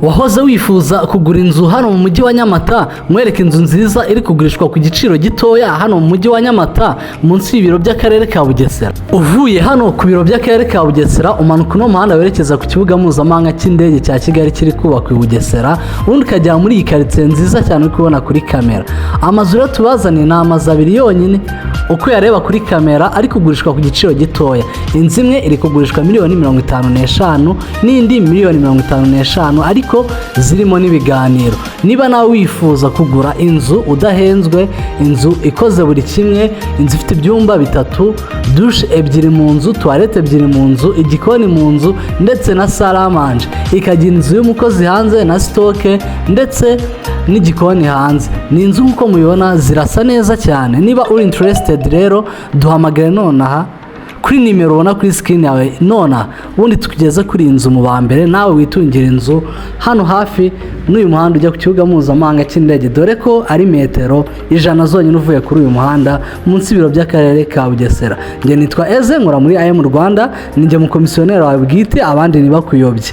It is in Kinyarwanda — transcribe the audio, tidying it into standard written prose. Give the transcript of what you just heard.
wahoze wifuza kugura inzu hano mu mujyi wa Nyamata, mwereka inzu nziza iri kugurishwa ku giciro gitoya hano mu mujyi wa Nyamata munsi y'ibiro by'akarere ka Bugesera. Uvuye hano ku biro by'akarere ka Bugesera umanuka no muhanda werekeza ku kibuga mpuzamahanga cy'indege cya Kigali kiri kubakwa i Bugesera, ubundi ukajya muri iyi quartier nziza cyane uri kubona kuri kamera. Amazu rero tubazaniye ni amazu abiri yonyine uko yareba kuri kamera ari kugurishwa ku giciro gitoya. Inzu imwe iri kugurishwa $55,000 n'indi $55,000 ariko zirimo n'ibiganiro. Niba nawe wifuza kugura inzu udahenzwe, inzu ikoze buri kimwe, inzu ifite ibyumba 3, douche 2 mu nzu, toilette 2 mu nzu, igikoni mu nzu ndetse na salle à manger, ikagira inzu y'umukozi hanze na stoke ndetse n'igikoni hanze. Ni inzu nkuko mubibona zirasa neza cyane. Niba uri interested rero duhamagare nonaha kuri nimero ubona kuri screen yawe nona, ubundi tukugeze kuri inzu mu bambere nawe witungira inzu hano hafi n'uyu muhanda ujya ku kibuga mpuzamahanga cy'indege, dore ko ari metero 100 zonyine uvuye kuri uyu muhanda munsi y'ibiro by'akarere ka Bugesera. Nge nitwa Eze, nkora muri IEM Rwanda, ninjye mu komisiyoneri wawe bwite, abandi ntibakuyobye.